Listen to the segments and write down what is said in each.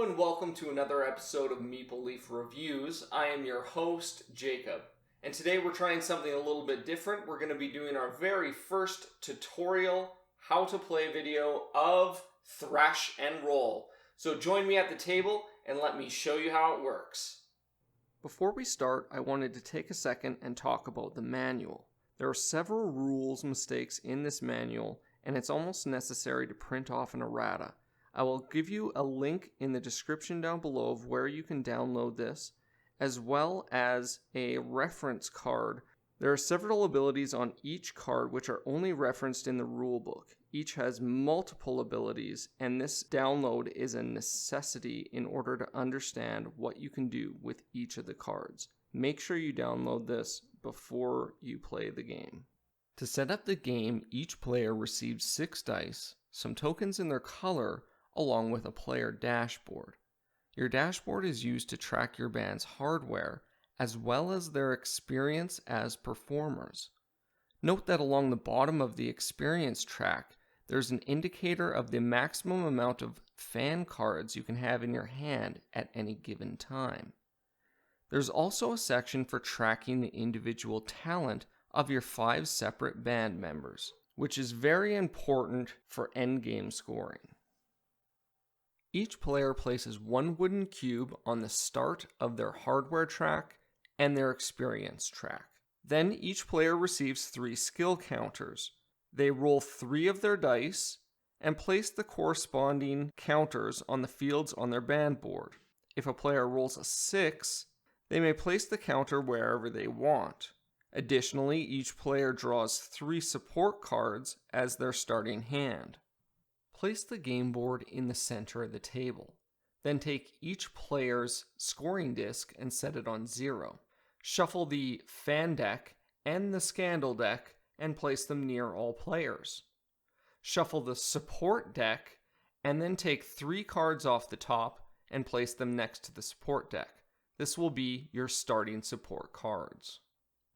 Hello and welcome to another episode of Meeple Leaf Reviews. I am your host, Jacob. And today we're trying something a little bit different. We're going to be doing our very first tutorial how to play video of Thrash'n Roll. So join me at the table and let me show you how it works. Before we start, I wanted to take a second and talk about the manual. There are several rules mistakes in this manual, and it's almost necessary to print off an errata. I will give you a link in the description down below of where you can download this, as well as a reference card. There are several abilities on each card which are only referenced in the rulebook. Each has multiple abilities, and this download is a necessity in order to understand what you can do with each of the cards. Make sure you download this before you play the game. To set up the game, each player receives 6 dice, some tokens in their color, along with a player dashboard. Your dashboard is used to track your band's hardware, as well as their experience as performers. Note that along the bottom of the experience track, there's an indicator of the maximum amount of fan cards you can have in your hand at any given time. There's also a section for tracking the individual talent of your 5 separate band members, which is very important for endgame scoring. Each player places 1 wooden cube on the start of their hardware track and their experience track. Then each player receives 3 skill counters. They roll 3 of their dice and place the corresponding counters on the fields on their band board. If a player rolls a 6, they may place the counter wherever they want. Additionally, each player draws 3 support cards as their starting hand. Place the game board in the center of the table. Then take each player's scoring disc and set it on 0. Shuffle the fan deck and the scandal deck and place them near all players. Shuffle the support deck and then take 3 cards off the top and place them next to the support deck. This will be your starting support cards.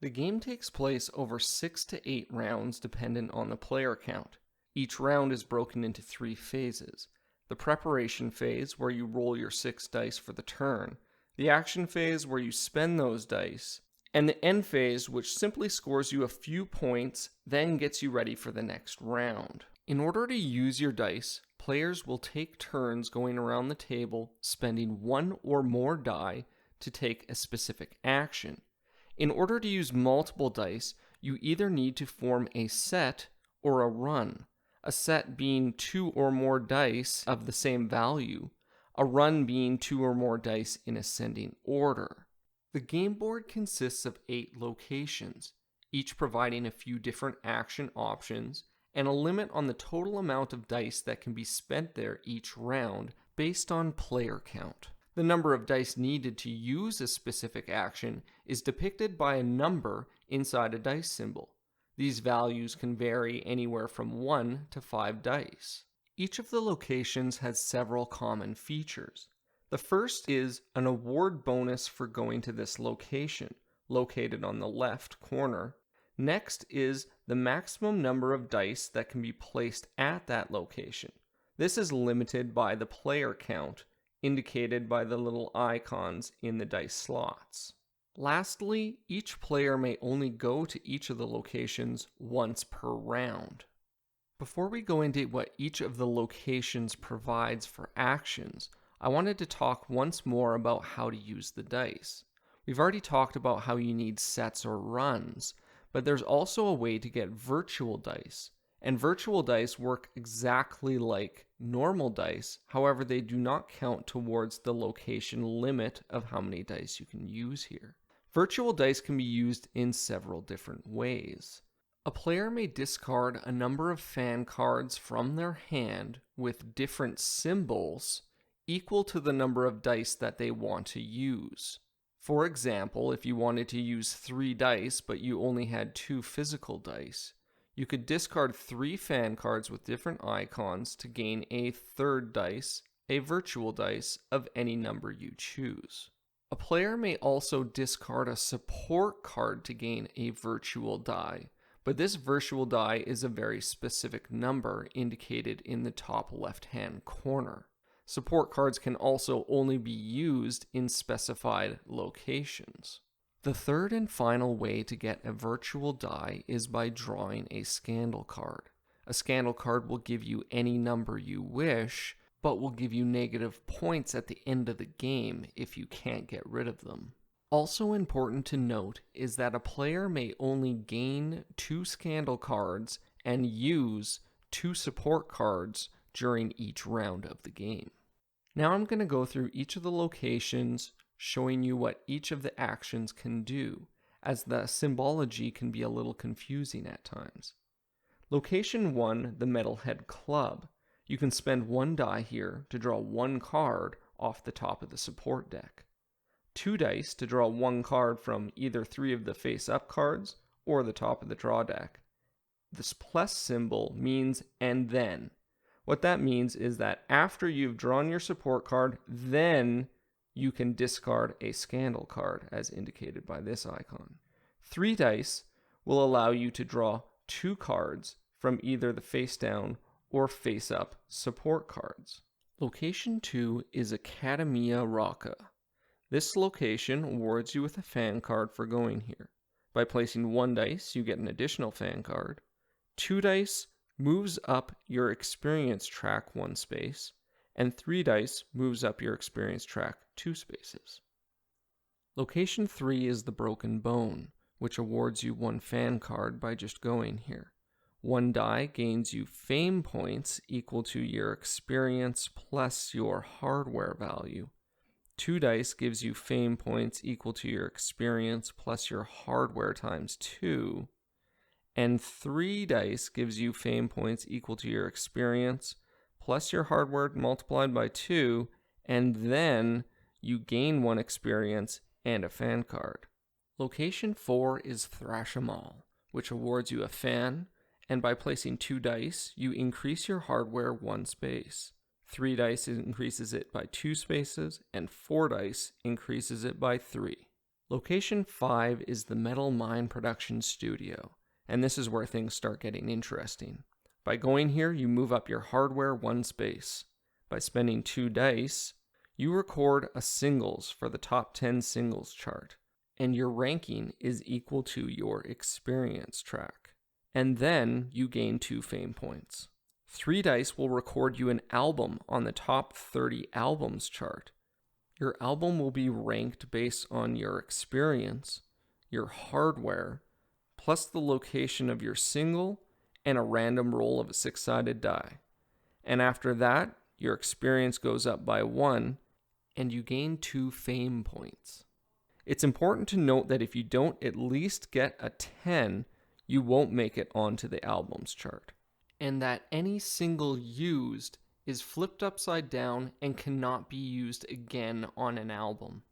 The game takes place over 6 to 8 rounds dependent on the player count. Each round is broken into 3 phases. The preparation phase, where you roll your 6 dice for the turn, the action phase, where you spend those dice, and the end phase, which simply scores you a few points, then gets you ready for the next round. In order to use your dice, players will take turns going around the table, spending 1 or more die to take a specific action. In order to use multiple dice, you either need to form a set or a run. A set being 2 or more dice of the same value, a run being 2 or more dice in ascending order. The game board consists of 8 locations, each providing a few different action options and a limit on the total amount of dice that can be spent there each round based on player count. The number of dice needed to use a specific action is depicted by a number inside a dice symbol. These values can vary anywhere from 1 to 5 dice. Each of the locations has several common features. The first is an award bonus for going to this location, located on the left corner. Next is the maximum number of dice that can be placed at that location. This is limited by the player count, indicated by the little icons in the dice slots. Lastly, each player may only go to each of the locations once per round. Before we go into what each of the locations provides for actions, I wanted to talk once more about how to use the dice. We've already talked about how you need sets or runs, but there's also a way to get virtual dice. And virtual dice work exactly like normal dice, however they do not count towards the location limit of how many dice you can use here. Virtual dice can be used in several different ways. A player may discard a number of fan cards from their hand with different symbols equal to the number of dice that they want to use. For example, if you wanted to use 3 dice but you only had 2 physical dice, you could discard 3 fan cards with different icons to gain a 3rd dice, a virtual dice of any number you choose. A player may also discard a support card to gain a virtual die, but this virtual die is a very specific number indicated in the top left-hand corner. Support cards can also only be used in specified locations. The third and final way to get a virtual die is by drawing a scandal card. A scandal card will give you any number you wish, but will give you negative points at the end of the game if you can't get rid of them. Also important to note is that a player may only gain 2 scandal cards and use 2 support cards during each round of the game. Now I'm going to go through each of the locations, showing you what each of the actions can do, as the symbology can be a little confusing at times. Location 1, the Metalhead Club. You can spend 1 die here to draw 1 card off the top of the support deck. 2 dice to draw 1 card from either 3 of the face-up cards or the top of the draw deck. This plus symbol means "and then." What that means is that after you've drawn your support card, then you can discard a scandal card, as indicated by this icon. 3 dice will allow you to draw 2 cards from either the face-down or face-up support cards. Location 2 is Academia Arouca. This location awards you with a fan card for going here. By placing 1 dice, you get an additional fan card. 2 dice moves up your experience track 1 space, and 3 dice moves up your experience track 2 spaces. Location 3 is the Broken Bone, which awards you 1 fan card by just going here. 1 die gains you fame points equal to your experience plus your hardware value. 2 dice gives you fame points equal to your experience plus your hardware times 2. And 3 dice gives you fame points equal to your experience plus your hardware multiplied by 2, and then you gain 1 experience and a fan card. Location 4 is Thrasher Mall, which awards you a fan, and by placing 2 dice, you increase your hardware 1 space. 3 dice increases it by 2 spaces, and 4 dice increases it by 3. Location 5 is the Metal Mine Production Studio, and this is where things start getting interesting. By going here, you move up your hardware 1 space. By spending 2 dice, you record a singles for the top 10 singles chart, and your ranking is equal to your experience track. And then you gain 2 fame points. 3 dice will record you an album on the top 30 albums chart. Your album will be ranked based on your experience, your hardware, plus the location of your single, and a random roll of a 6-sided die. And after that, your experience goes up by 1, and you gain 2 fame points. It's important to note that if you don't at least get a 10, you won't make it onto the albums chart. And that any single used is flipped upside down and cannot be used again on an album.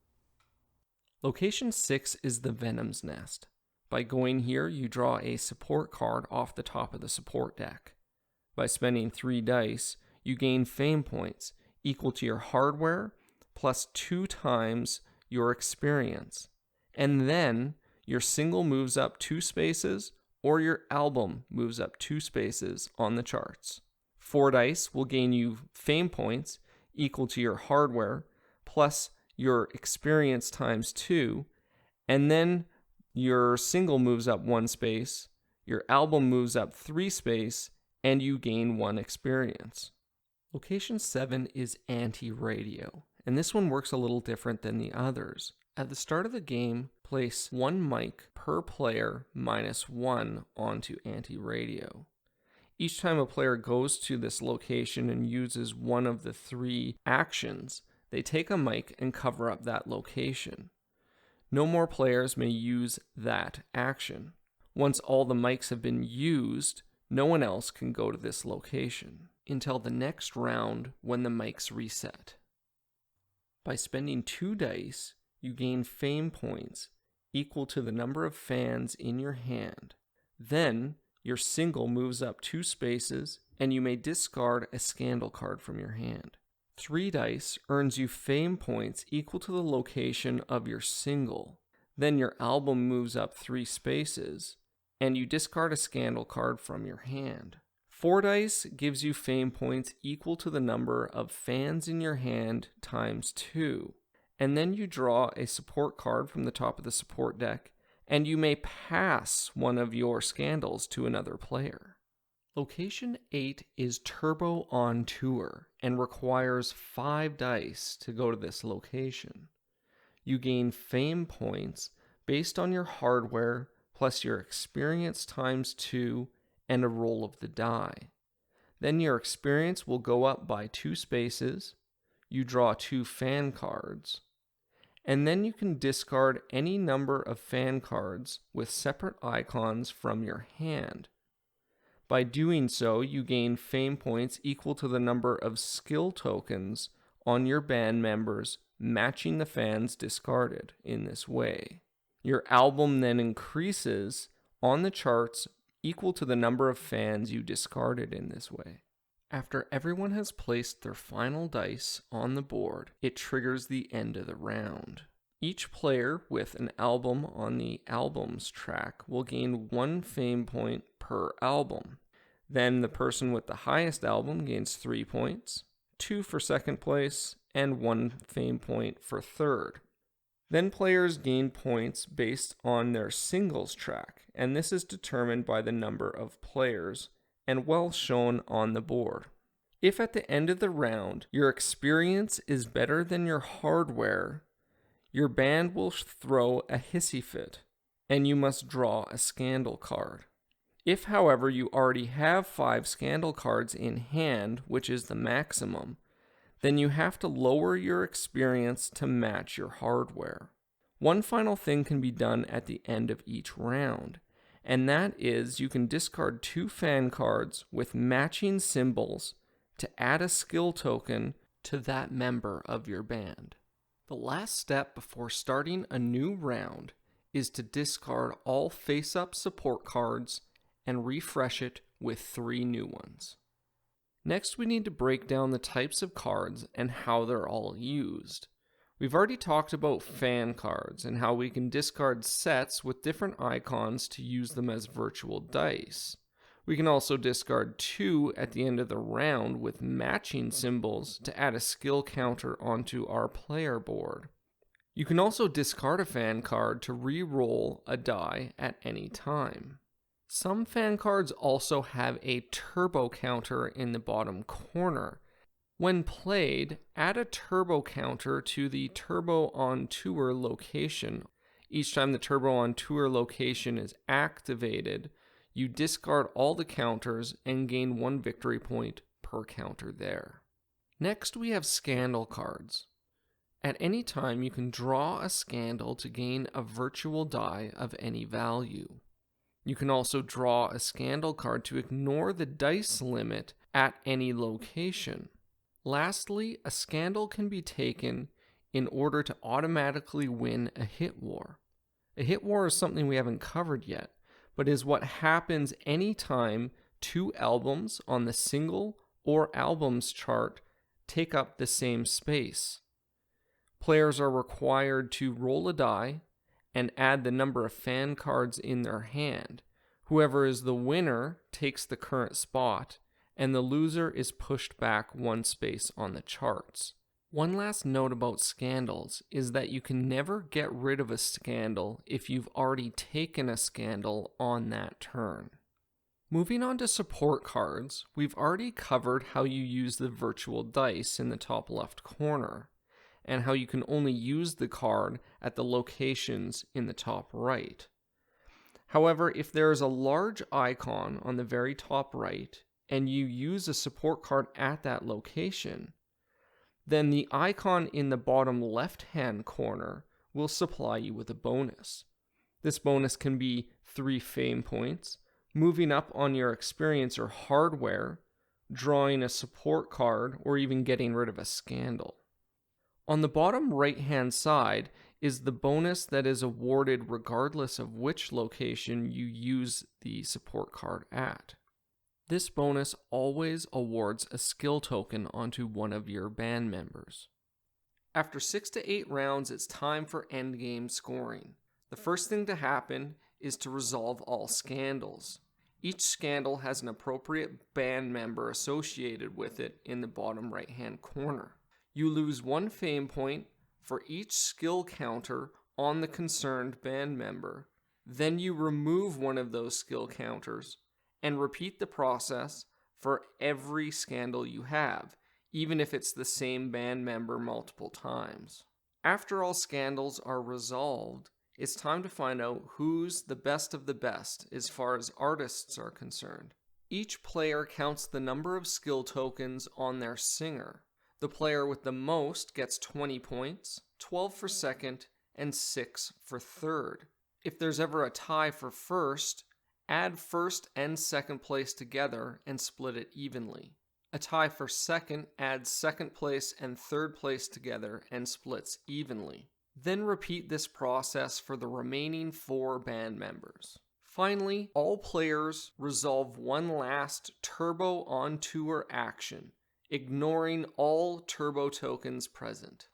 Location 6 is the Venoms Nest. By going here, you draw a support card off the top of the support deck. By spending 3 dice, you gain fame points equal to your hardware plus 2 times your experience. And then your single moves up 2 spaces, or your album moves up 2 spaces on the charts. 4 dice will gain you fame points equal to your hardware plus your experience times 2, and then your single moves up 1 space, your album moves up 3 space, and you gain 1 experience. Location 7 is Anti-Radio, and this one works a little different than the others. At the start of the game, place 1 mic per player minus 1 onto Anti-Radio. Each time a player goes to this location and uses one of the 3 actions, they take a mic and cover up that location. No more players may use that action. Once all the mics have been used, no one else can go to this location until the next round when the mics reset. By spending 2 dice, you gain fame points equal to the number of fans in your hand. Then, your single moves up 2 spaces, and you may discard a scandal card from your hand. 3 dice earns you fame points equal to the location of your single. Then your album moves up 3 spaces, and you discard a scandal card from your hand. 4 dice gives you fame points equal to the number of fans in your hand times 2. And then you draw a support card from the top of the support deck, and you may pass one of your scandals to another player. Location 8 is Turbo on Tour and requires 5 dice to go to this location. You gain fame points based on your hardware plus your experience times 2 and a roll of the die. Then your experience will go up by 2 spaces, you draw 2 fan cards, and then you can discard any number of fan cards with separate icons from your hand. By doing so, you gain fame points equal to the number of skill tokens on your band members, matching the fans discarded in this way. Your album then increases on the charts equal to the number of fans you discarded in this way. After everyone has placed their final dice on the board, it triggers the end of the round. Each player with an album on the albums track will gain 1 fame point per album. Then the person with the highest album gains 3 points, 2 for second place, and 1 fame point for third. Then players gain points based on their singles track, and this is determined by the number of players and well shown on the board. If at the end of the round your experience is better than your hardware, your band will throw a hissy fit, and you must draw a scandal card. If, however, you already have 5 scandal cards in hand, which is the maximum, then you have to lower your experience to match your hardware. One final thing can be done at the end of each round, and that is you can discard 2 fan cards with matching symbols to add a skill token to that member of your band. The last step before starting a new round is to discard all face-up support cards and refresh it with 3 new ones. Next, we need to break down the types of cards and how they're all used. We've already talked about fan cards and how we can discard sets with different icons to use them as virtual dice. We can also discard 2 at the end of the round with matching symbols to add a skill counter onto our player board. You can also discard a fan card to re-roll a die at any time. Some fan cards also have a turbo counter in the bottom corner. When played, add a turbo counter to the Turbo on Tour location. Each time the Turbo on Tour location is activated, you discard all the counters and gain 1 victory point per counter there. Next, we have scandal cards. At any time, you can draw a scandal to gain a virtual die of any value. You can also draw a scandal card to ignore the dice limit at any location. Lastly, a scandal can be taken in order to automatically win a hit war. A hit war is something we haven't covered yet, but is what happens anytime 2 albums on the single or albums chart take up the same space. Players are required to roll a die and add the number of fan cards in their hand. Whoever is the winner takes the current spot, and the loser is pushed back 1 space on the charts. One last note about scandals is that you can never get rid of a scandal if you've already taken a scandal on that turn. Moving on to support cards, we've already covered how you use the virtual dice in the top left corner, and how you can only use the card at the locations in the top right. However, if there is a large icon on the very top right, and you use a support card at that location, then the icon in the bottom left-hand corner will supply you with a bonus. This bonus can be 3 fame points, moving up on your experience or hardware, drawing a support card, or even getting rid of a scandal. On the bottom right-hand side is the bonus that is awarded regardless of which location you use the support card at. This bonus always awards a skill token onto one of your band members. After 6 to 8 rounds, it's time for endgame scoring. The first thing to happen is to resolve all scandals. Each scandal has an appropriate band member associated with it in the bottom right-hand corner. You lose 1 fame point for each skill counter on the concerned band member. Then you remove one of those skill counters and repeat the process for every scandal you have, even if it's the same band member multiple times. After all scandals are resolved, it's time to find out who's the best of the best as far as artists are concerned. Each player counts the number of skill tokens on their singer. The player with the most gets 20 points, 12 for second, and 6 for third. If there's ever a tie for first, add first and second place together and split it evenly. A tie for second adds second place and third place together and splits evenly. Then repeat this process for the remaining 4 band members. Finally, all players resolve one last turbo on tour action, ignoring all turbo tokens present.